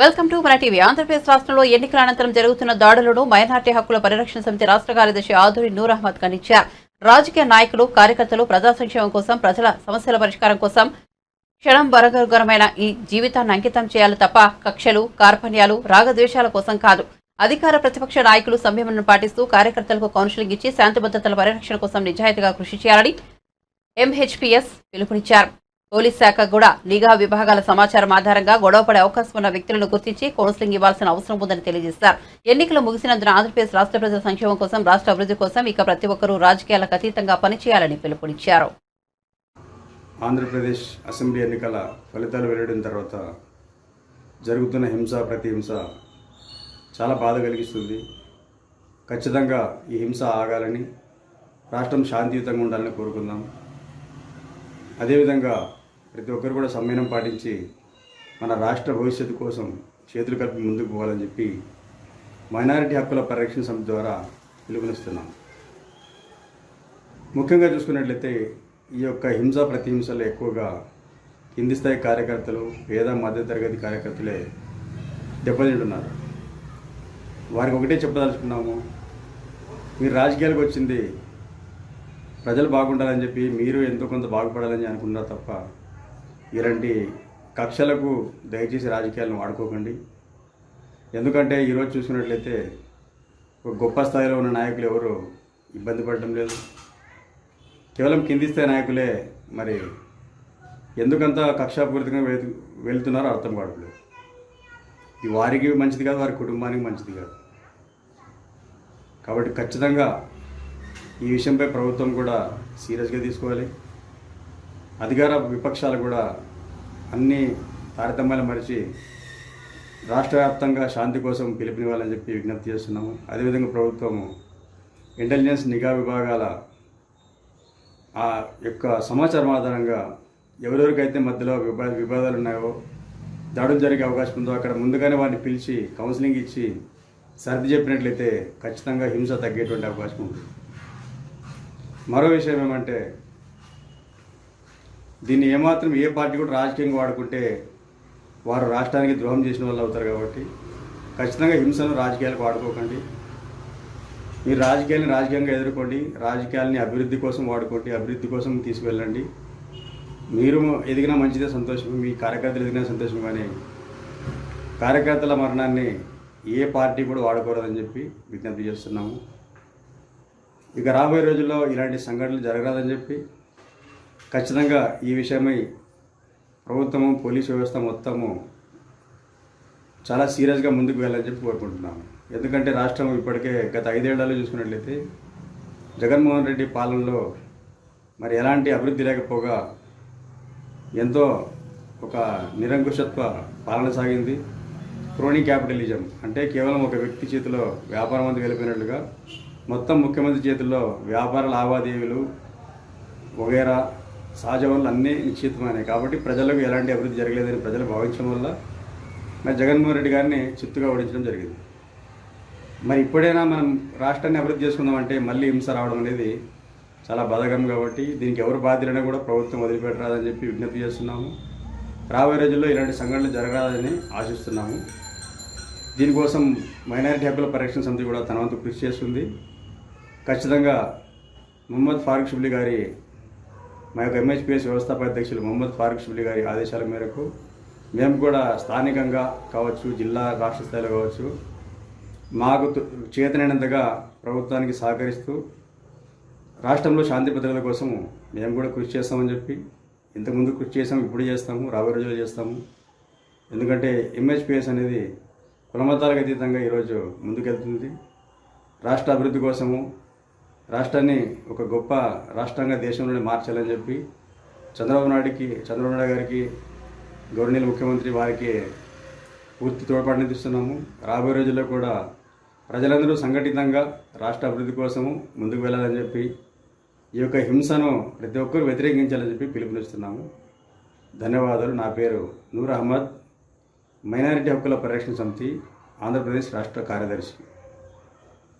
Welcome to మన TV. Andhra Pradesh రాష్ట్రంలో ఎన్నికల అనంతరం జరుగుతున్న దాడులను మైనార్టీ హక్కుల పరిరక్షణ సమితి రాష్ట్ర కార్యదర్శి ఆదూరి నూర్ అహ్మద్ ఖండించారు. రాజకీయ నాయకులు, కార్యకర్తలు ప్రజా సంక్షేమం కోసం, ప్రజల సమస్యల పరిష్కారం కోసం క్షణం బరగరమైన ఈ జీవితాన్ని అంకితం చేయాలి తప్ప కక్షలు, కార్పణ్యాలు, రాగద్వేషాల కోసం కాదు. అధికార ప్రతిపక్ష నాయకులు సంయమనం పాటిస్తూ కార్యకర్తలకు కౌన్సిలింగ్ ఇచ్చి శాంతి భద్రతల పరిరక్షణ కోసం నిజాయితీగా కృషి చేయాలని ఎంహెచ్పీఎస్ పిలుపునిచ్చారు. పోలీస్ శాఖ కూడా నిఘా విభాగాల సమాచారం ఆధారంగా గొడవపడే అవకాశం ఉన్న వ్యక్తులను గుర్తించి కౌన్సిలింగ్ ఇవ్వాల్సిన అవసరం ఉందని తెలియజేశారు. ఎన్నికలు ముగిసినందున ఆంధ్రప్రదేశ్ రాష్ట్ర ప్రజల సంక్షేమం కోసం, రాష్ట్ర అభివృద్ధి కోసం ఇక ప్రతి ఒక్కరూ రాజకీయాలకు అతీతంగా పనిచేయాలని పిలుపునిచ్చారు. ఆంధ్రప్రదేశ్ అసెంబ్లీ ఎన్నికల ఫలితాలు వెలువడిన తర్వాత జరుగుతున్న ప్రతిహింస చాలా బాధ కలిగిస్తుంది. ఖచ్చితంగా ఈ హింస ఆగాలని, రాష్ట్రం శాంతియుతంగా ఉండాలని కోరుకుందాం. అదేవిధంగా ప్రతి ఒక్కరు కూడా సంయమనం పాటించి మన రాష్ట్ర భవిష్యత్తు కోసం చేతులు కలిపి ముందుకు పోవాలని చెప్పి మైనారిటీ హక్కుల పరిరక్షణ సమితి ద్వారా పిలుపునిస్తున్నాం. ముఖ్యంగా చూసుకున్నట్లయితే ఈ యొక్క ప్రతిహింసలు ఎక్కువగా కింది స్థాయి కార్యకర్తలు, పేద మధ్యతరగతి కార్యకర్తలే దెబ్బతింటున్నారు. వారికి ఒకటే చెప్పదలుచుకున్నాము, మీరు రాజకీయాలకు వచ్చింది ప్రజలు బాగుండాలని చెప్పి, మీరు ఎంతో కొంత బాగుపడాలని అనుకున్నారు తప్ప ఇలాంటి కక్షలకు దయచేసి రాజకీయాలను వాడుకోకండి. ఎందుకంటే ఈరోజు చూసుకున్నట్లయితే ఒక గొప్ప స్థాయిలో ఉన్న నాయకులు ఎవరు ఇబ్బంది పడటం లేదు. కేవలం కింది స్థాయి నాయకులే మరి ఎందుకంత కక్షాపూరితంగా వెళ్తున్నారో అర్థం కావట్లేదు. ఇది వారికి మంచిది కాదు, వారి కుటుంబానికి మంచిది కాదు. కాబట్టి ఖచ్చితంగా ఈ విషయంపై ప్రభుత్వం కూడా సీరియస్గా తీసుకోవాలి. అధికార విపక్షాలు కూడా అన్ని తారతమ్యాలు మరిచి రాష్ట్ర వ్యాప్తంగా శాంతి కోసం పిలుపునివ్వాలని చెప్పి విజ్ఞప్తి చేస్తున్నాము. అదేవిధంగా ప్రభుత్వము ఇంటెలిజెన్స్ నిఘా విభాగాల ఆ యొక్క సమాచారం ఆధారంగా ఎవరెవరికైతే మధ్యలో వివాదాలు ఉన్నాయో, దాడులు జరిగే అవకాశం ఉందో అక్కడ ముందుగానే వారిని పిలిచి కౌన్సిలింగ్ ఇచ్చి సర్ది చెప్పినట్లయితే ఖచ్చితంగా హింస తగ్గేటువంటి అవకాశం ఉంటుంది. మరో విషయం ఏమంటే, దీన్ని ఏమాత్రం ఏ పార్టీ కూడా రాజకీయంగా వాడుకుంటే వారు రాష్ట్రానికి ద్రోహం చేసిన వాళ్ళు అవుతారు. కాబట్టి ఖచ్చితంగా హింసను రాజకీయాలకు వాడుకోకండి. మీరు రాజకీయాలను రాజకీయంగా ఎదుర్కోండి, రాజకీయాలని అభివృద్ధి కోసం వాడుకోండి, అభివృద్ధి కోసం తీసుకువెళ్ళండి. మీరు ఎదిగినా మంచిదే, సంతోషం. మీ కార్యకర్తలు ఎదిగినా సంతోషం. కానీ కార్యకర్తల మరణాన్ని ఏ పార్టీ కూడా వాడుకోరాదని చెప్పి విజ్ఞప్తి చేస్తున్నాము. ఇక రాబోయే రోజుల్లో ఇలాంటి సంఘటనలు జరగరాదని చెప్పి ఖచ్చితంగా ఈ విషయమై ప్రభుత్వము, పోలీసు వ్యవస్థ మొత్తము చాలా సీరియస్గా ముందుకు వెళ్ళాలని చెప్పి కోరుకుంటున్నాము. ఎందుకంటే రాష్ట్రం ఇప్పటికే గత 5 ఏళ్లలో చూసుకున్నట్లయితే జగన్మోహన్ రెడ్డి పాలనలో మరి ఎలాంటి అభివృద్ధి లేకపోగా ఎంతో ఒక నిరంకుశత్వ పాలన సాగింది. క్రోనీ క్యాపిటలిజం అంటే కేవలం ఒక వ్యక్తి చేతిలో వ్యాపారం అంతా వెళ్ళిపోయినట్లుగా మొత్తం ముఖ్యమంత్రి చేతుల్లో వ్యాపార లావాదేవీలు వగైరా సహజ వనరులు అన్నీ నిశ్చితమైనాయి. కాబట్టి ప్రజలకు ఎలాంటి అభివృద్ధి జరగలేదని ప్రజలు భావించడం వల్ల మరి జగన్మోహన్ రెడ్డి గారిని చిత్తుగా ఓడించడం జరిగింది. మరి ఇప్పుడైనా మనం రాష్ట్రాన్ని అభివృద్ధి చేసుకుందామంటే మళ్ళీ హింస రావడం అనేది చాలా బాధాకరం. కాబట్టి దీనికి ఎవరు బాధ్యులైనా కూడా ప్రభుత్వం వదిలిపెట్టరాదని చెప్పి విజ్ఞప్తి చేస్తున్నాము. రాబోయే రోజుల్లో ఇలాంటి సంఘటనలు జరగరాదని ఆశిస్తున్నాము. దీనికోసం మైనారిటీ హక్కుల పరిరక్షణ సమితి కూడా తన వంతు కృషి చేస్తుంది. ఖచ్చితంగా మొహమ్మద్ ఫారూక్ షిబ్లీ గారి, మా యొక్క ఎంహెచ్పీఎస్ వ్యవస్థాపక అధ్యక్షులు మొహమ్మద్ ఫారూక్ షిబ్లీ గారి ఆదేశాల మేరకు మేము కూడా స్థానికంగా కావచ్చు, జిల్లా రాష్ట్ర స్థాయిలో కావచ్చు, మాకు చేతనైనంతగా ప్రభుత్వానికి సహకరిస్తూ రాష్ట్రంలో శాంతి భద్రతల కోసం మేము కూడా కృషి చేస్తామని చెప్పి ఇంతకుముందు కృషి చేస్తాము, ఇప్పుడు చేస్తాము, రాబోయే రోజుల్లో చేస్తాము. ఎందుకంటే ఎంహెచ్పీఎస్ అనేది కులమతాలకు అతీతంగా ఈరోజు ముందుకెళ్తుంది. రాష్ట్ర అభివృద్ధి కోసము రాష్ట్రాన్ని ఒక గొప్ప రాష్ట్రంగా దేశంలోనే మార్చాలని చెప్పి చంద్రబాబు నాయుడు గారికి, గవర్నర్ ముఖ్యమంత్రి వారికి పూర్తి తోడ్పాటునిస్తున్నాము. రాబోయే రోజుల్లో కూడా ప్రజలందరూ సంఘటితంగా రాష్ట్ర అభివృద్ధి కోసము ముందుకు వెళ్ళాలని చెప్పి ఈ యొక్క హింసను ప్రతి ఒక్కరూ వ్యతిరేకించాలని చెప్పి పిలుపునిస్తున్నాము. ధన్యవాదాలు. నా పేరు నూర్ అహ్మద్, మైనారిటీ హక్కుల పరిరక్షణ సమితి ఆంధ్రప్రదేశ్ రాష్ట్ర కార్యదర్శి.